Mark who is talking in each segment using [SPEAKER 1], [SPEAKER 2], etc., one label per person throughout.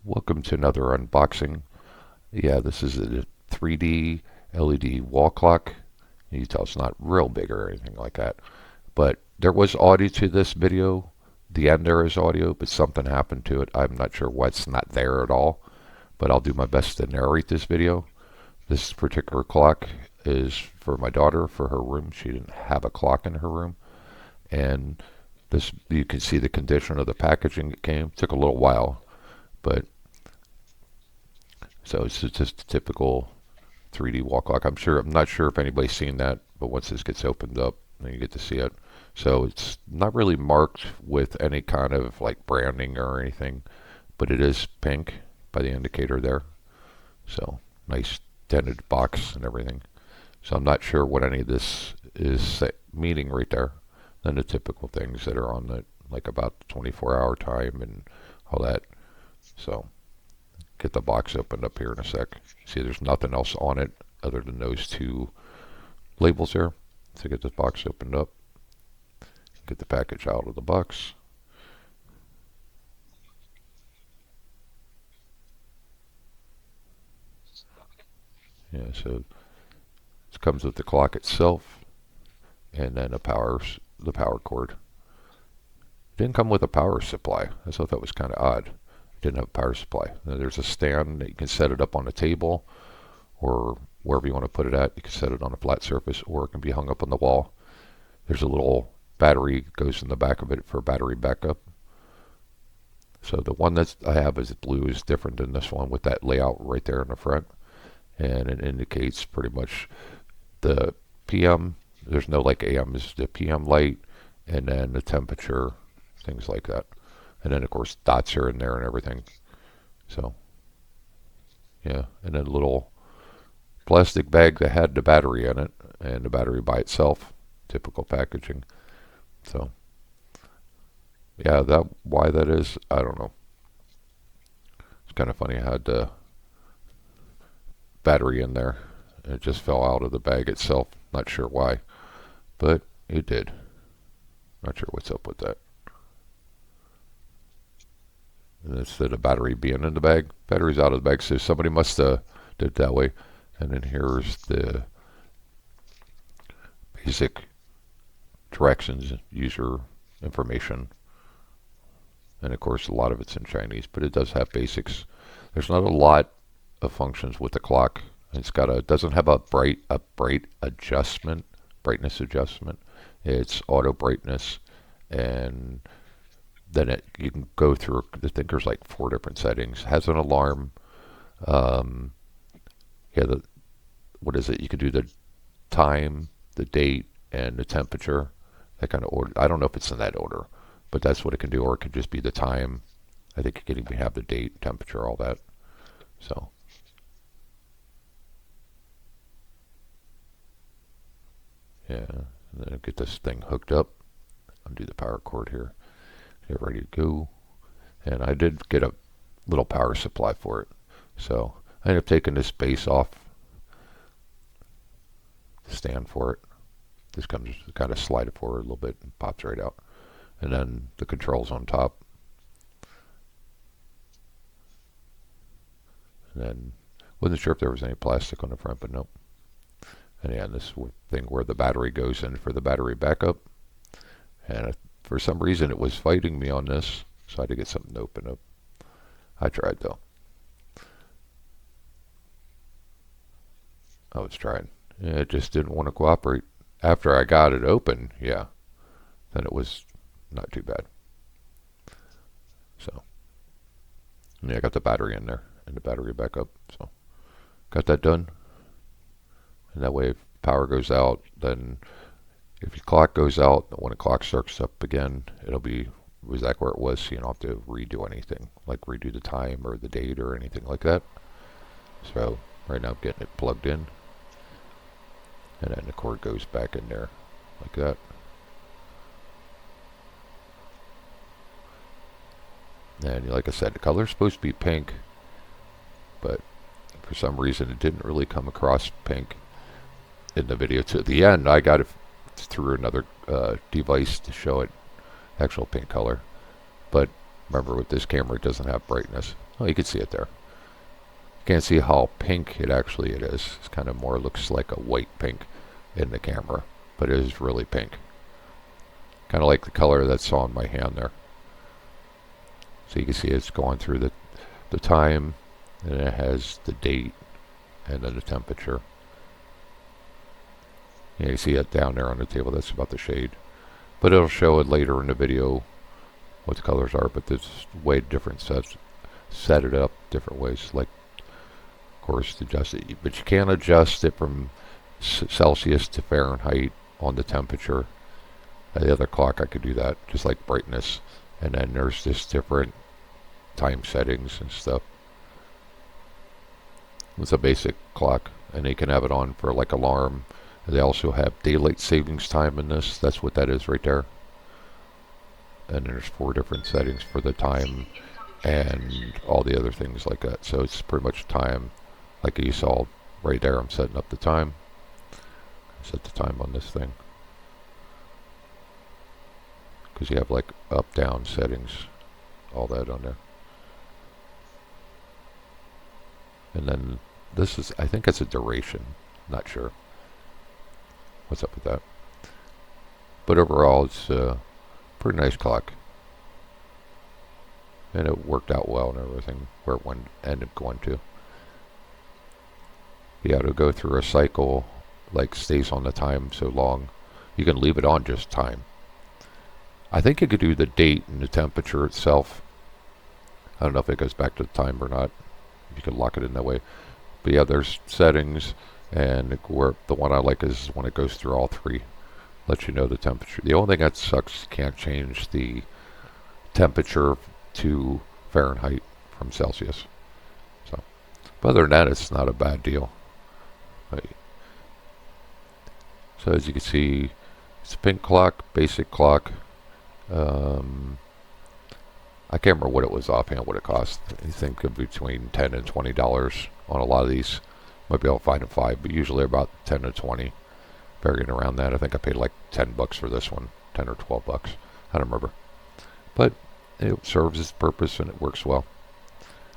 [SPEAKER 1] Welcome to another unboxing. Yeah, this is a 3D LED wall clock. You can tell it's not real big or anything like that. But there was audio to this video. The end there is audio, but something happened to it. I'm not sure what's not there at all. But I'll do my best to narrate this video. This particular clock is for my daughter for her room. She didn't have a clock in her room. And this, you can see the condition of the packaging it came. It took a little while, but so it's just a typical 3D wall clock. I'm not sure if anybody's seen that, but once this gets opened up, then you get to see it. So it's not really marked with any kind of like branding or anything, but it is pink by the indicator there. So nice dented box and everything. So I'm not sure what any of this is meaning right there. Then the typical things that are on it, like about 24-hour time and all that. So get the box opened up here in a sec. See, there's nothing else on it other than those two labels there. So get this box opened up. Get the package out of the box. Yeah, so it comes with the clock itself and then the power cord. It didn't come with a power supply. I thought that was kind of odd. It didn't have a power supply. Now, there's a stand that you can set it up on a table or wherever you want to put it at. You can set it on a flat surface or it can be hung up on the wall. There's a little battery that goes in the back of it for battery backup. So the one that I have is blue is different than this one with that layout right there in the front. And it indicates pretty much the PM. There's no like AM, is the PM light and then the temperature, things like that. And then of course dots are in there and everything. So yeah, and then a little plastic bag that had the battery in it and the battery by itself. Typical packaging. So yeah, that why that is, I don't know. It's kind of funny. I had the battery in there and it just fell out of the bag itself. Not sure why, but it did. Not sure what's up with that. And instead of battery being in the bag, battery's out of the bag. So somebody must have did it that way. And then here's the basic directions, user information. And of course, a lot of it's in Chinese, but it does have basics. There's not a lot of functions with the clock. It's got a doesn't have a brightness adjustment. It's auto brightness, and then you can go through. I think there's like 4 different settings. Has an alarm. Yeah, what is it? You can do the time, the date, and the temperature. That kind of order. I don't know if it's in that order, but that's what it can do. Or it could just be the time. I think it can even have the date, temperature, all that. So yeah, and then get this thing hooked up. Undo the power cord here. Get ready to go. And I did get a little power supply for it. So I ended up taking this base off the stand for it. This comes kind of slide it forward a little bit and pops right out. And then the controls on top. And then wasn't sure if there was any plastic on the front, but nope. And yeah, this thing where the battery goes in for the battery backup. And for some reason it was fighting me on this, so I had to get something to open up. I tried though. I was trying. Yeah, it just didn't want to cooperate. After I got it open, yeah, then it was not too bad. So yeah, I got the battery in there and the battery backup. So got that done. And that way if power goes out, then if your clock goes out, when the clock starts up again, it'll be exactly where it was, so you don't have to redo anything, like redo the time or the date or anything like that. So right now I'm getting it plugged in. And then the cord goes back in there, like that. And like I said, the color's supposed to be pink, but for some reason it didn't really come across pink in the video. To the end, I got it through another device to show it actual pink color. But remember, with this camera, it doesn't have brightness. Oh, you can see it there. You can't see how pink it actually it is. It's kind of more looks like a white pink in the camera, but it is really pink. Kind of like the color that's on my hand there. So you can see it's going through the time, and it has the date and then the temperature. Yeah, you see it down there on the table. That's about the shade. But it'll show it later in the video what the colors are. But there's way different sets. Set it up different ways. Like, of course, adjust it. But you can't adjust it from Celsius to Fahrenheit on the temperature. The other clock, I could do that. Just like brightness. And then there's just different time settings and stuff. It's a basic clock. And you can have it on for like alarm. They also have daylight savings time in this. That's what that is right there. And there's 4 different settings for the time and all the other things like that. So it's pretty much time, like you saw right there. I'm setting up the time. Set the time on this thing. Because you have like up, down settings, all that on there. And then this is, I think it's a duration. Not sure what's up with that. But overall, it's a pretty nice clock. And it worked out well and everything, where it ended up going to. Yeah, to go through a cycle, like stays on the time so long. You can leave it on just time. I think you could do the date and the temperature itself. I don't know if it goes back to the time or not. You can lock it in that way. But yeah, there's settings, and where the one I like is when it goes through all 3. Lets you know the temperature. The only thing that sucks, you can't change the temperature to Fahrenheit from Celsius. So, but other than that, it's not a bad deal. Right. So as you can see, it's a pink clock, basic clock. I can't remember what it was offhand, what it cost. I think between $10 and $20 on a lot of these. Might be able to find them 5, but usually about 10 to 20, varying around that. I think I paid like $10 for this one, 10 or $12. I don't remember, but it serves its purpose and it works well.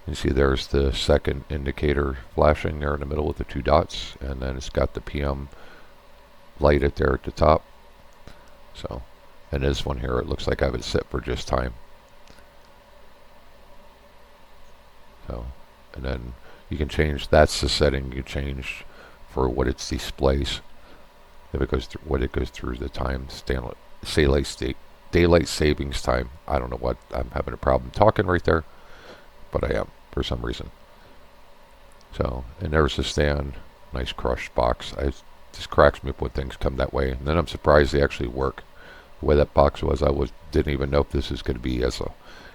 [SPEAKER 1] You see, there's the second indicator flashing there in the middle with the 2 dots, and then it's got the PM light at there at the top. So, and this one here, it looks like I have it set for just time. So, and then you can change, that's the setting you change for what it displays. If it goes through, what it goes through the time, daylight savings time. I don't know what, I'm having a problem talking right there, but I am for some reason. So, and there's the stand, nice crushed box. It just cracks me up when things come that way, and then I'm surprised they actually work. The way that box was, didn't even know if this is going to be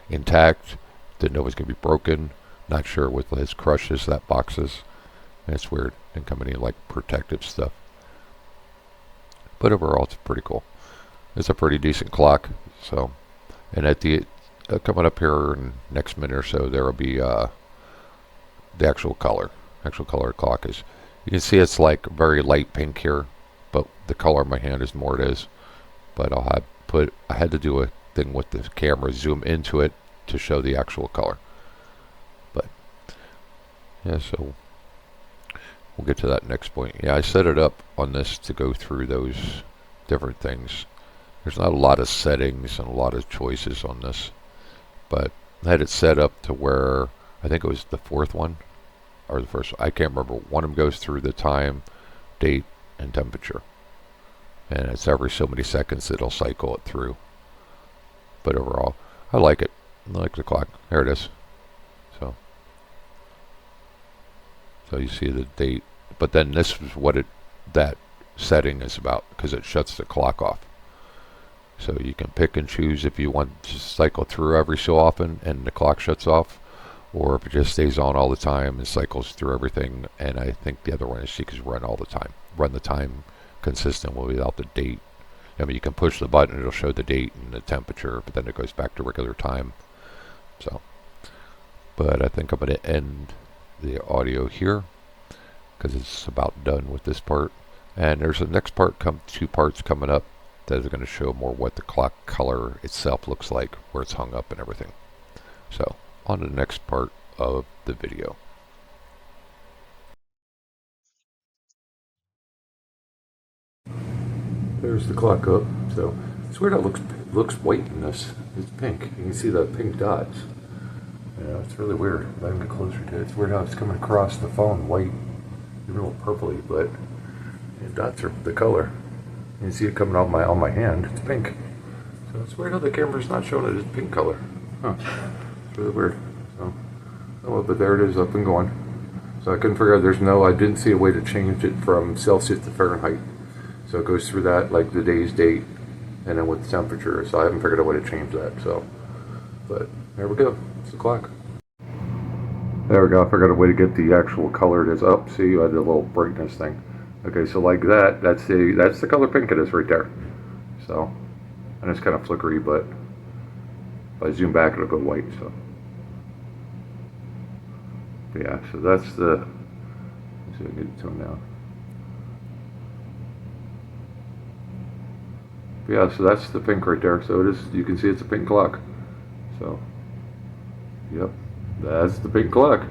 [SPEAKER 1] intact. Didn't know it was going to be broken. Not sure with as crushes that box is. And it's weird. Didn't come any like protective stuff. But overall, it's pretty cool. It's a pretty decent clock. So, and at the coming up here in next minute or so, there will be the actual color. Actual color of the clock is. You can see it's like very light pink here, but the color of my hand is more it is. But I had to do a thing with the camera, zoom into it to show the actual color. But yeah, so we'll get to that next point. Yeah, I set it up on this to go through those different things. There's not a lot of settings and a lot of choices on this, but I had it set up to where I think it was the 4th one or the first. I can't remember. One of them goes through the time, date, and temperature, and it's every so many seconds it'll cycle it through. But overall, I like it. I like the clock. There it is. So you see the date, but then this is what that setting is about, because it shuts the clock off. So you can pick and choose if you want to cycle through every so often and the clock shuts off, or if it just stays on all the time and cycles through everything. And I think the other one is you can run all the time, run the time consistent without the date. I mean, you can push the button, it'll show the date and the temperature, but then it goes back to regular time. So, but I think I'm going to end the audio here because it's about done with this part, and there's the next part, 2 parts coming up that are going to show more what the clock color itself looks like, where it's hung up and everything. So on to the next part. of the video. There's the clock up. So it's weird how it looks white in this. It's pink. You can see the pink dots. Yeah, it's really weird. Let me get closer to it. It's weird how it's coming across the phone white, even a little purpley, but the dots are the color. You can see it coming out on my hand. It's pink. So it's weird how the camera's not showing it as pink color. Huh. It's really weird. So, oh well, but there it is, up and going. So I couldn't figure out. I didn't see a way to change it from Celsius to Fahrenheit. So it goes through that, like the day's date, and then with the temperature. So I haven't figured out a way to change that. So, but there we go. It's the clock. There we go. I figured out a way to get the actual color. It is up. See, you had the little brightness thing. Okay, so like that. That's the color pink it is right there. So, and it's kind of flickery, but if I zoom back, it'll go white. So, but yeah. So that's the. Let's see if I can get the tone down. Yeah, so that's the pink right there. So it is. You can see it's a pink clock. So, yep, that's the pink clock.